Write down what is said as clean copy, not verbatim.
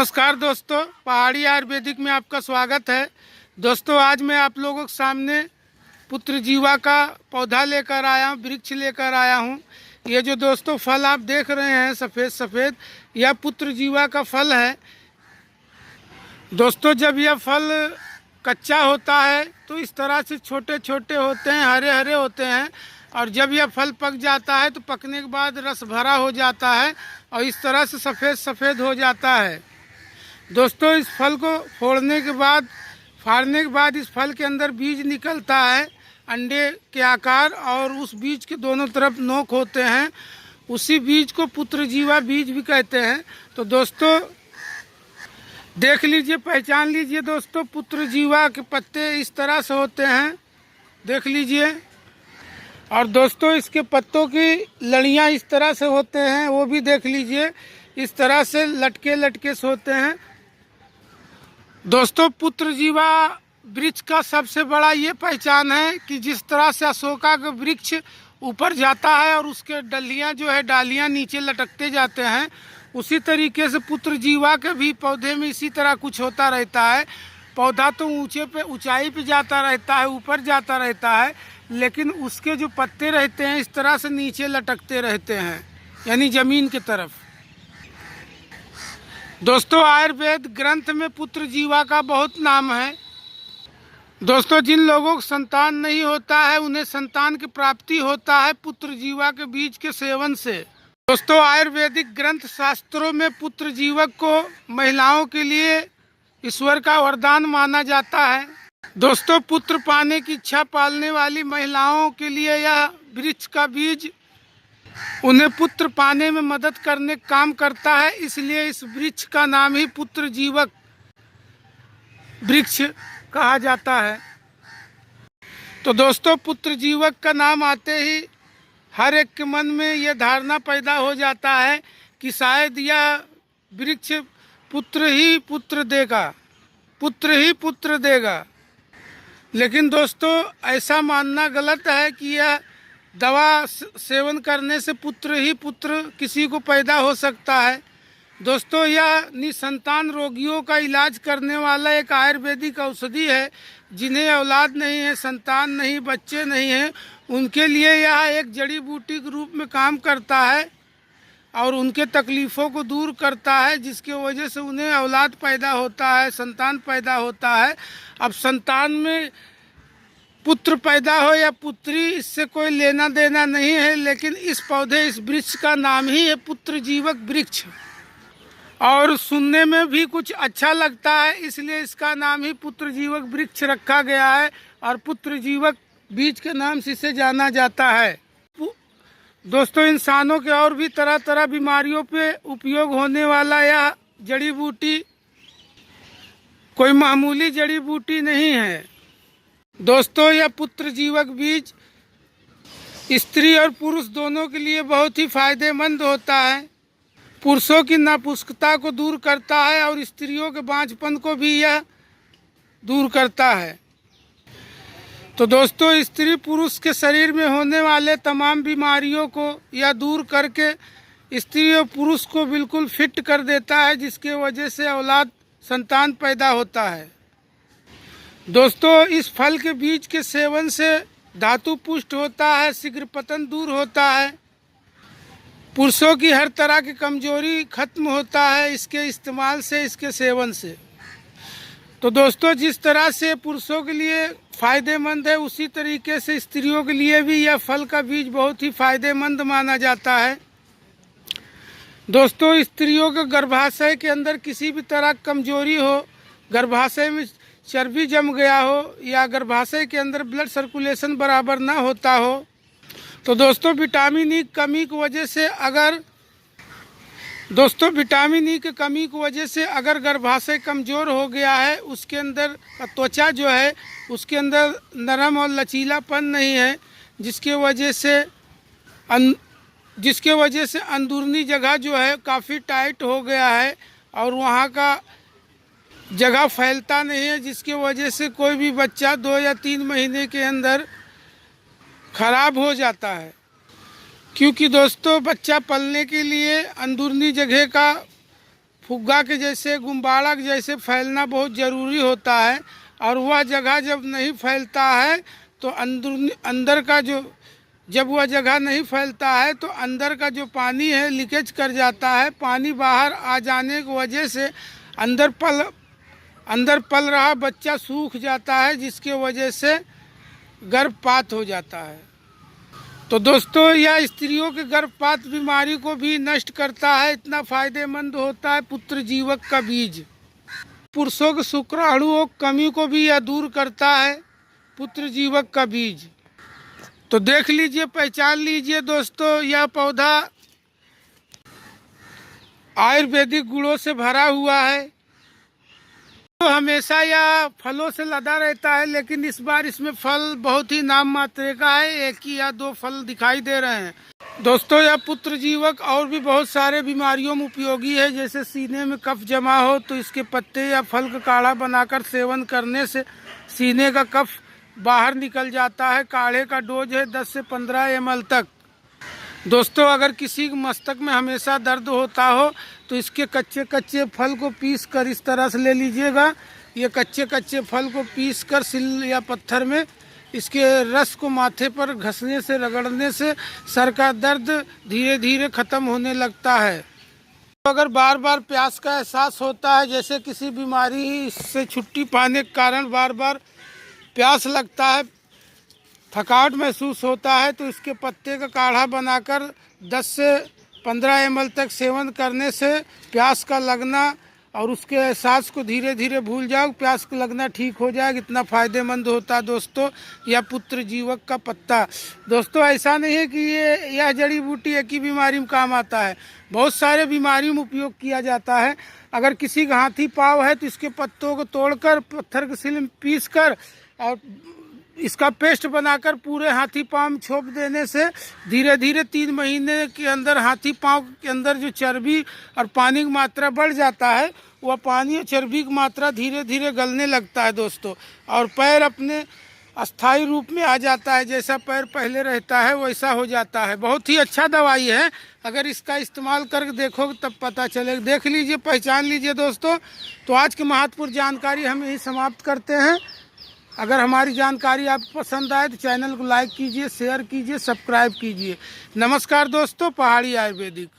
नमस्कार दोस्तों, पहाड़ी आयुर्वेदिक में आपका स्वागत है। दोस्तों, आज मैं आप लोगों के सामने पुत्र जीवा का पौधा लेकर आया हूँ, वृक्ष लेकर आया हूँ। ये जो दोस्तों फल आप देख रहे हैं सफ़ेद सफ़ेद, यह पुत्र जीवा का फल है। दोस्तों, जब यह फल कच्चा होता है तो इस तरह से छोटे छोटे होते हैं, हरे हरे होते हैं, और जब यह फल पक जाता है तो पकने के बाद रस भरा हो जाता है और इस तरह से सफ़ेद सफ़ेद हो जाता है। दोस्तों, इस फल को फाड़ने के बाद इस फल के अंदर बीज निकलता है अंडे के आकार, और उस बीज के दोनों तरफ नोक होते हैं। उसी बीज को पुत्र जीवा बीज भी कहते हैं। तो दोस्तों देख लीजिए, पहचान लीजिए दोस्तों, पुत्र जीवा के पत्ते इस तरह से होते हैं, देख लीजिए। और दोस्तों इसके पत्तों की लड़ियाँ इस तरह से होते हैं, वो भी देख लीजिए, इस तरह से लटके लटके से होते हैं। दोस्तों, पुत्र जीवा वृक्ष का सबसे बड़ा ये पहचान है कि जिस तरह से अशोका का वृक्ष ऊपर जाता है और उसके डलियाँ जो है डालियाँ नीचे लटकते जाते हैं, उसी तरीके से पुत्र जीवा के भी पौधे में इसी तरह कुछ होता रहता है। पौधा तो ऊंचाई पे जाता रहता है, ऊपर जाता रहता है, लेकिन उसके जो पत्ते रहते हैं इस तरह से नीचे लटकते रहते हैं, यानी ज़मीन की तरफ। दोस्तों, आयुर्वेद ग्रंथ में पुत्र जीवा का बहुत नाम है। दोस्तों, जिन लोगों को संतान नहीं होता है उन्हें संतान की प्राप्ति होता है पुत्र जीवा के बीज के सेवन से। दोस्तों, आयुर्वेदिक ग्रंथ शास्त्रों में पुत्र जीवक को महिलाओं के लिए ईश्वर का वरदान माना जाता है। दोस्तों, पुत्र पाने की इच्छा पालने वाली महिलाओं के लिए यह वृक्ष का बीज उन्हें पुत्र पाने में मदद करने का काम करता है, इसलिए इस वृक्ष का नाम ही पुत्र जीवक वृक्ष कहा जाता है। तो दोस्तों, पुत्र जीवक का नाम आते ही हर एक के मन में यह धारणा पैदा हो जाता है कि शायद यह वृक्ष पुत्र ही पुत्र देगा। लेकिन दोस्तों, ऐसा मानना गलत है कि यह दवा सेवन करने से पुत्र ही पुत्र किसी को पैदा हो सकता है। दोस्तों, यह निसंतान रोगियों का इलाज करने वाला एक आयुर्वेदिक औषधि है। जिन्हें औलाद नहीं है, संतान नहीं, बच्चे नहीं हैं, उनके लिए यह एक जड़ी बूटी के रूप में काम करता है और उनके तकलीफ़ों को दूर करता है, जिसके वजह से उन्हें औलाद पैदा होता है, संतान पैदा होता है। अब संतान में पुत्र पैदा हो या पुत्री, इससे कोई लेना देना नहीं है, लेकिन इस वृक्ष का नाम ही है पुत्र जीवक वृक्ष, और सुनने में भी कुछ अच्छा लगता है, इसलिए इसका नाम ही पुत्र जीवक वृक्ष रखा गया है और पुत्र जीवक बीज के नाम से इसे जाना जाता है। दोस्तों, इंसानों के और भी तरह तरह बीमारियों पे उपयोग होने वाला यह जड़ी बूटी कोई मामूली जड़ी बूटी नहीं है। दोस्तों, यह पुत्र जीवक बीज स्त्री और पुरुष दोनों के लिए बहुत ही फायदेमंद होता है। पुरुषों की नापुष्टता को दूर करता है और स्त्रियों के बांझपन को भी यह दूर करता है। तो दोस्तों, स्त्री पुरुष के शरीर में होने वाले तमाम बीमारियों को यह दूर करके स्त्री और पुरुष को बिल्कुल फिट कर देता है, जिसके वजह से औलाद संतान पैदा होता है। दोस्तों, इस फल के बीज के सेवन से धातु पुष्ट होता है, शीघ्र पतन दूर होता है, पुरुषों की हर तरह की कमजोरी खत्म होता है इसके इस्तेमाल से, इसके सेवन से। तो दोस्तों, जिस तरह से पुरुषों के लिए फ़ायदेमंद है, उसी तरीके से स्त्रियों के लिए भी यह फल का बीज बहुत ही फ़ायदेमंद माना जाता है। दोस्तों, स्त्रियों के गर्भाशय के अंदर किसी भी तरह की कमजोरी हो, गर्भाशय में चर्बी जम गया हो या गर्भाशय के अंदर ब्लड सर्कुलेशन बराबर ना होता हो, तो दोस्तों विटामिन ई की कमी की वजह से अगर गर्भाशय कमज़ोर हो गया है, उसके अंदर त्वचा जो है उसके अंदर नरम और लचीलापन नहीं है, जिसके वजह से अंदरूनी जगह जो है काफ़ी टाइट हो गया है और वहाँ का जगह फैलता नहीं है, जिसके वजह से कोई भी बच्चा 2 या 3 महीने के अंदर खराब हो जाता है। क्योंकि दोस्तों, बच्चा पलने के लिए अंदरूनी जगह का फुग्गा के जैसे, गुब्बारा के जैसे फैलना बहुत ज़रूरी होता है। और वह जगह जब नहीं फैलता है तो अंदर का जो, जब वह जगह नहीं फैलता है तो अंदर का जो पानी है लीकेज कर जाता है। पानी बाहर आ जाने की वजह से अंदर पल रहा बच्चा सूख जाता है, जिसके वजह से गर्भपात हो जाता है। तो दोस्तों, यह स्त्रियों के गर्भपात बीमारी को भी नष्ट करता है। इतना फायदेमंद होता है पुत्र जीवक का बीज। पुरुषों के शुक्राणुओं की कमी को भी यह दूर करता है पुत्र जीवक का बीज। तो देख लीजिए, पहचान लीजिए दोस्तों, यह पौधा आयुर्वेदिक गुणों से भरा हुआ है। तो हमेशा यह फलों से लदा रहता है, लेकिन इस बार इसमें फल बहुत ही नाम मात्र का है, 1 या 2 फल दिखाई दे रहे हैं। दोस्तों, यह पुत्र जीवक और भी बहुत सारे बीमारियों में उपयोगी है। जैसे सीने में कफ जमा हो तो इसके पत्ते या फल का काढ़ा बनाकर सेवन करने से सीने का कफ बाहर निकल जाता है। काढ़े का डोज है 10 से 15 ml तक। दोस्तों, अगर किसी के मस्तक में हमेशा दर्द होता हो तो इसके कच्चे फल को पीस कर इस तरह से ले लीजिएगा। ये कच्चे फल को पीस कर सिल या पत्थर में इसके रस को माथे पर घसने से, रगड़ने से सर का दर्द धीरे धीरे ख़त्म होने लगता है। तो अगर बार बार प्यास का एहसास होता है, जैसे किसी बीमारी से छुट्टी पाने के कारण बार बार प्यास लगता है, थकावट महसूस होता है, तो इसके पत्ते का काढ़ा बनाकर 10 से 15 ml तक सेवन करने से प्यास का लगना और उसके एहसास को धीरे धीरे भूल जाओ, प्यास का लगना ठीक हो जाएगा। इतना फ़ायदेमंद होता है दोस्तों यह पुत्र जीवक का पत्ता। दोस्तों, ऐसा नहीं है कि यह जड़ी बूटी एक ही बीमारी में काम आता है, बहुत सारे बीमारियों में उपयोग किया जाता है। अगर किसी का हाथी पाँव है तो इसके पत्तों को तोड़कर पत्थर के सिल में पीस कर और इसका पेस्ट बनाकर पूरे हाथी पाँव में छोप देने से धीरे धीरे 3 महीने के अंदर हाथी पाँव के अंदर जो चर्बी और पानी की मात्रा बढ़ जाता है, वह पानी और चर्बी की मात्रा धीरे धीरे गलने लगता है दोस्तों, और पैर अपने अस्थायी रूप में आ जाता है। जैसा पैर पहले रहता है वैसा हो जाता है। बहुत ही अच्छा दवाई है, अगर इसका इस्तेमाल करके देखोगे तब पता चलेगा। देख लीजिए, पहचान लीजिए दोस्तों। तो आज की महत्वपूर्ण जानकारी हम यही समाप्त करते हैं। अगर हमारी जानकारी आपको पसंद आए तो चैनल को लाइक कीजिए, शेयर कीजिए, सब्सक्राइब कीजिए। नमस्कार दोस्तों, पहाड़ी आयुर्वेदिक।